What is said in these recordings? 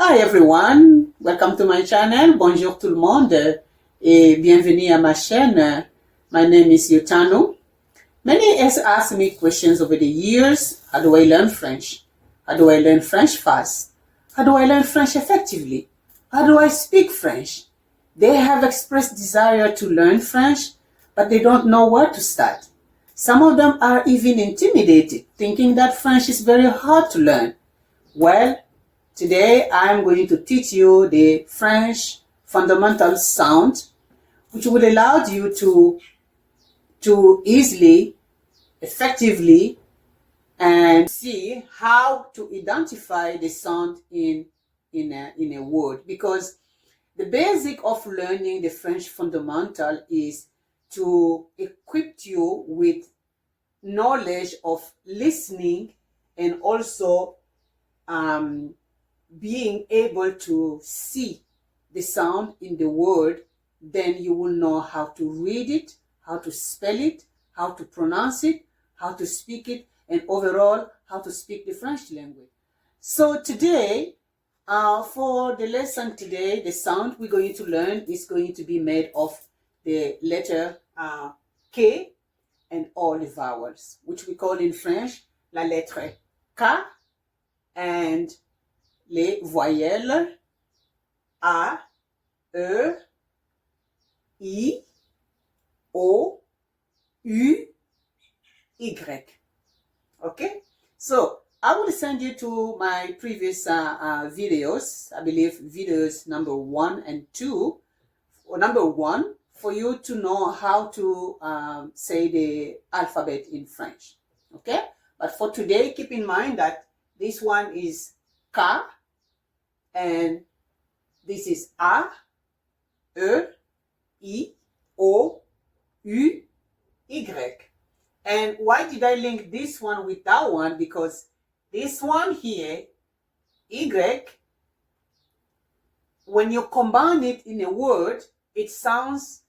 Hi everyone, welcome to my channel. Bonjour tout le monde et bienvenue à ma chaîne. My name is Yutano. Many has asked me questions over the years. How do I learn French? How do I learn French fast? How do I learn French effectively? How do I speak French? They have expressed desire to learn French, but they don't know where to start. Some of them are even intimidated, thinking that French is very hard to learn. Well, today I'm going to teach you the French fundamental sound, which will allow you to easily, effectively, and see how to identify the sound in a word. Because the basic of learning the French fundamental is to equip you with knowledge of listening and also being able to see the sound in the word. Then you will know how to read it, how to spell it, how to pronounce it, how to speak it, and overall how to speak the French language. So today, for the lesson today, the sound we're going to learn is going to be made of the letter K and all the vowels, which we call in French la lettre K, and les voyelles A, E, I, O, U, Y. Okay? So, I will send you to my previous videos, I believe videos number 1 and 2, or number 1, for you to know how to say the alphabet in French. Okay? But for today, keep in mind that this one is K, and this is A, E, I, O, U, Y. And why did I link this one with that one? Because this one here, Y, when you combine it in a word, it sounds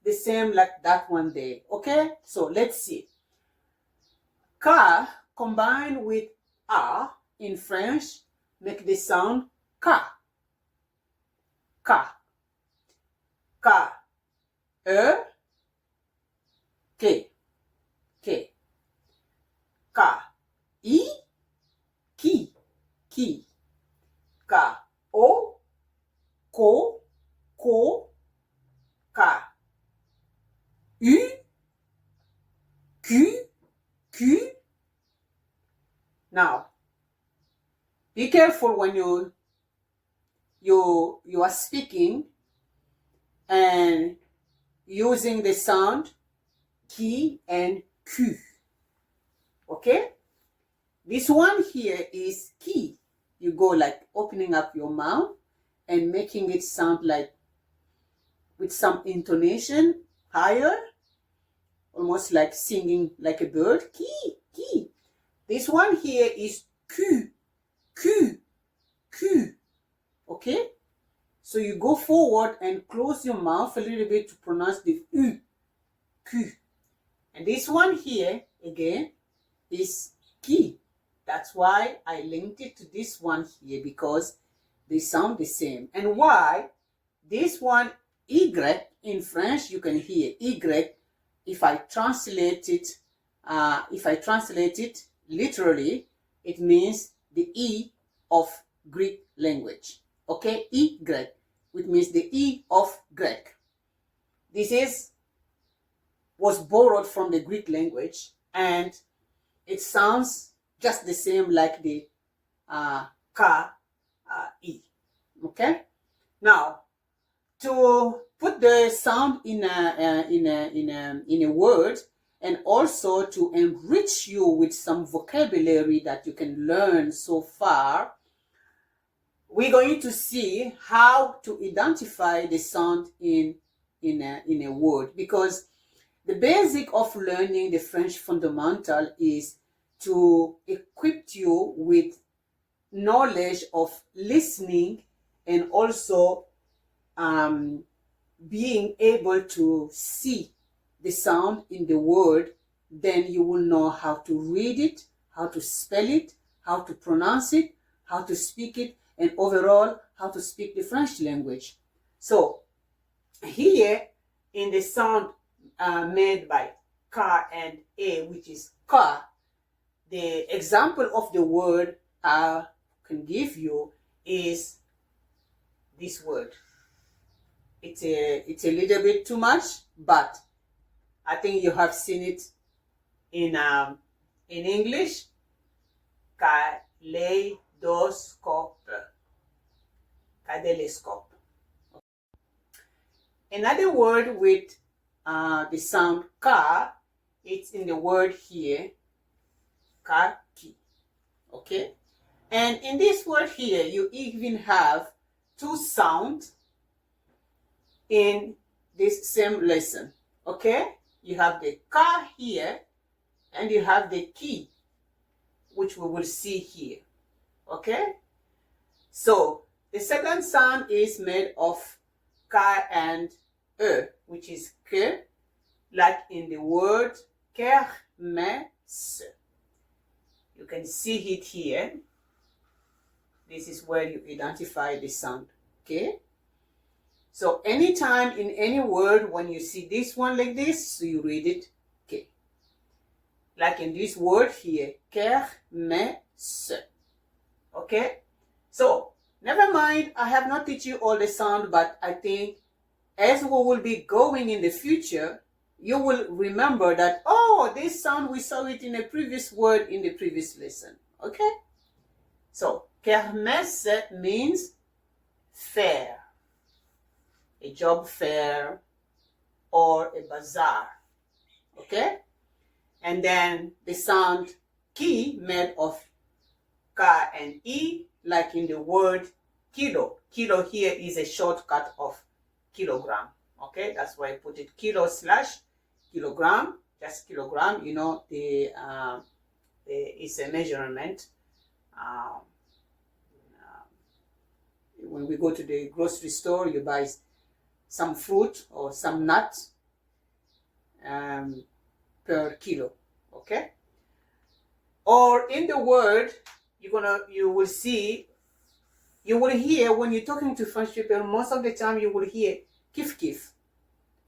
the same like that one there. Okay? So let's see. K combined with A in French make the sound K. K. K. E. K. K. K. I. Ki. Ki. K. O. Ko. Ko. K. U. Q. Q. Now, be careful when you are speaking and using the sound Ki and Q. Okay? This one here is Ki. You go like opening up your mouth and making it sound like with some intonation higher, almost like singing like a bird. Ki, ki. This one here is Q, Q, Q. Okay? So you go forward and close your mouth a little bit to pronounce the U, Q. And this one here, again, is Ki. That's why I linked it to this one here, because they sound the same. And why? This one, Y, in French, you can hear Y. If I translate it literally, it means the E of Greek language. Okay, Y, which means the E of Greek. This was borrowed from the Greek language, and it sounds just the same like the K, E. Okay. Now, to put the sound in a word, and also to enrich you with some vocabulary that you can learn so far, we're going to see how to identify the sound in a word. Because the basic of learning the French fundamental is to equip you with knowledge of listening and also being able to see the sound in the word. Then you will know how to read it, how to spell it, how to pronounce it, how to speak it, and overall how to speak the French language. So here in the sound made by K and A, which is car, the example of the word I can give you is this word. It's a little bit too much, but I think you have seen it in English. Kaleidoscope. Kaleidoscope. Another word with the sound ka, it's in the word here, car key. Okay? And in this word here, you even have two sounds in this same lesson. Okay? You have the ka here, and you have the key, which we will see here. Okay? So, the second sound is made of ka and e, which is ke, like in the word kermesse. You can see it here. This is where you identify the sound. Okay? So anytime in any word, when you see this one like this, so you read it K. Like in this word here, kermesse. Okay? So, never mind, I have not teach you all the sound, but I think as we will be going in the future, you will remember that, oh, this sound, we saw it in a previous word in the previous lesson. Okay? So, kermesse means fair, a job fair, or a bazaar. Okay? And then the sound ki made of ka and e, like in the word kilo. Kilo here is a shortcut of kilogram. Okay? That's why I put it kilo/kilogram, just kilogram. You know, it's a measurement. When we go to the grocery store, you buy some fruit or some nut per kilo. Okay? Or in the word, you will hear when you're talking to French people, most of the time you will hear kif kif.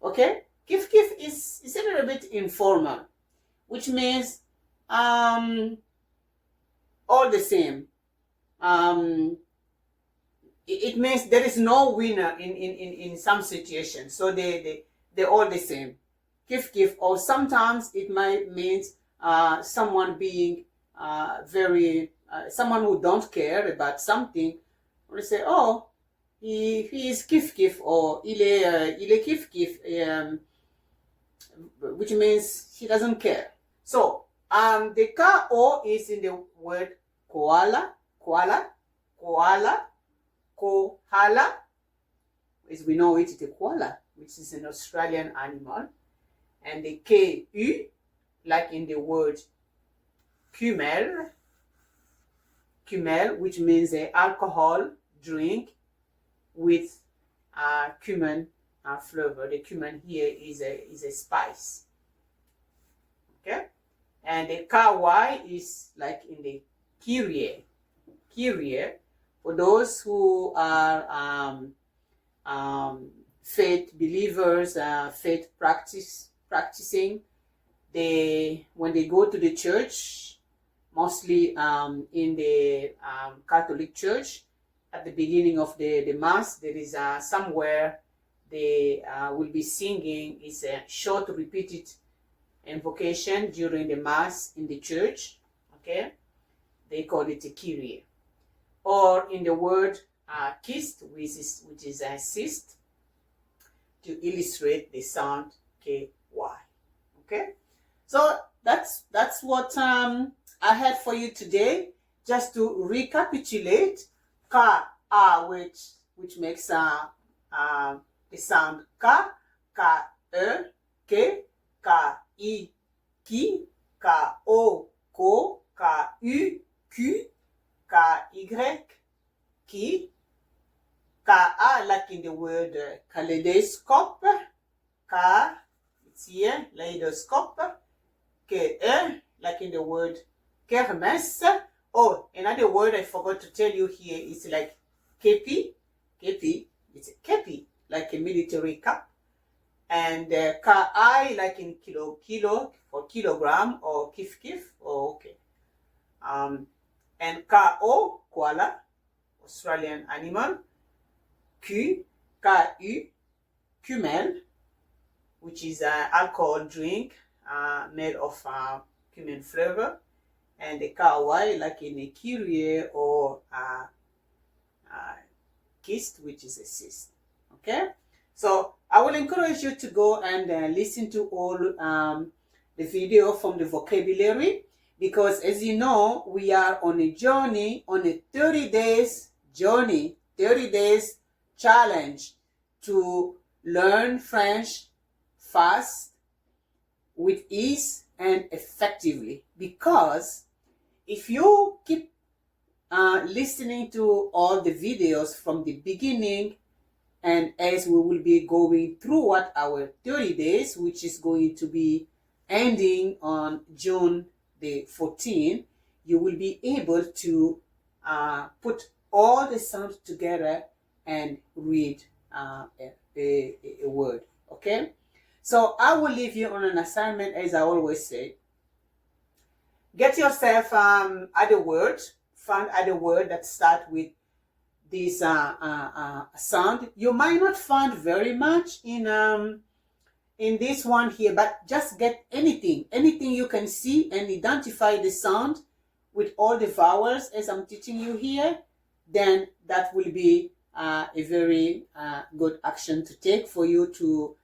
Okay? Kif kif is a little bit informal, which means all the same. It means there is no winner in some situations. So they're all the same. Kif kif. Or sometimes it might mean someone being very, someone who don't care about something. We say, oh, he is kif kif, or il est kif kif, which means he doesn't care. So the ka-o is in the word koala, koala, koala, kohala. As we know it, it's a koala, which is an Australian animal. And the ku, like in the word kumel, kumel, which means an alcohol drink with cumin flavor. The cumin here is a spice. Okay? And the ky is like in the Kyrie. Kyrie, for those who are faith believers, faith practicing, when they go to the church, mostly in the Catholic Church, at the beginning of the Mass, there is somewhere they will be singing. It's a short repeated invocation during the Mass in the church. Okay? They call it a Kyrie. Or in the word kissed, which is assist, to illustrate the sound KY. Okay? So that's what I had for you today. Just to recapitulate, ka, which makes the sound ka, ke, ki, ko, ku, ki, like in the word kaleidoscope, it's here, kaleidoscope, like in the word kermesse. Oh, another word I forgot to tell you here is like kepi, it's a kepi, like a military cap. And ka-I, like in kilo for kilogram, or kif, or okay. And ka-O, koala, Australian animal. Ku, kumel, which is an alcohol drink made of cumin flavor. And the ka-Y, like in a kyrie or kist, which is a cyst. Okay? So I will encourage you to go and listen to all the video from the vocabulary, because as you know, we are on a journey, on a 30 days journey, 30 days challenge to learn French fast, with ease, and effectively. Because if you keep listening to all the videos from the beginning, and as we will be going throughout our 30 days, which is going to be ending on June the 14th, you will be able to put all the sounds together and read a word. Okay? So I will leave you on an assignment, as I always say. Get yourself other words. Find other word that start with this sound. You might not find very much in this one here, but just get anything you can see and identify the sound with all the vowels as I'm teaching you here. Then that will be a very good action to take for you to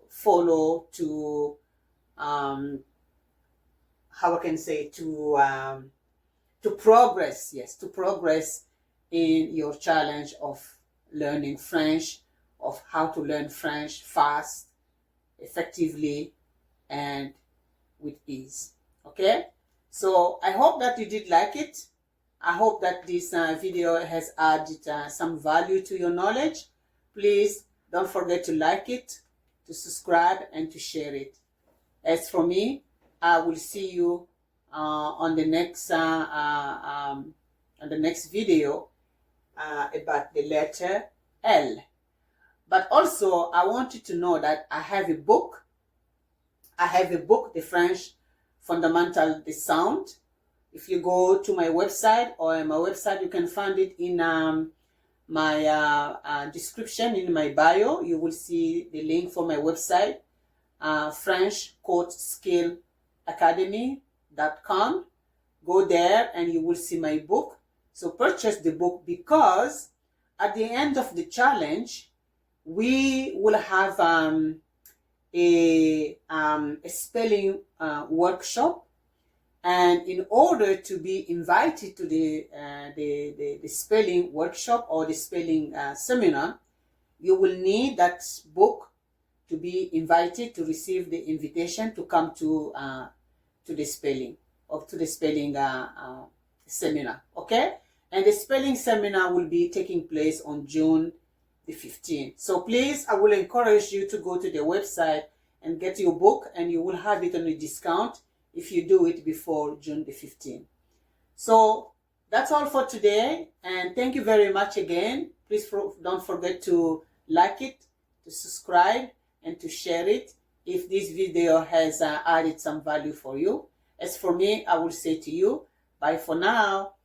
follow, to how I can say, to progress, yes, to progress in your challenge of learning French, of how to learn French fast, effectively, and with ease. Okay? So I hope that you did like it. I hope that this video has added some value to your knowledge. Please don't forget to like it, to subscribe, and to share it. As for me, I will see you on the next video about the letter L. But also, I want you to know that I have a book. The French Fundamental the Sound. If you go to my website, or my website, you can find it in my description, in my bio. You will see the link for my website, French Court Skill Academy.com. Go there and you will see my book. So purchase the book, because at the end of the challenge, we will have a spelling workshop. And in order to be invited to the spelling workshop or the spelling seminar, you will need that book to be invited, to receive the invitation to come to the spelling, or to the spelling seminar. Okay? And the spelling seminar will be taking place on June the 15th. So please, I will encourage you to go to the website and get your book, and you will have it on a discount if you do it before June the 15th. So that's all for today, and thank you very much again. Please don't forget to like it, to subscribe, and to share it if this video has added some value for you. As for me, I will say to you, bye for now.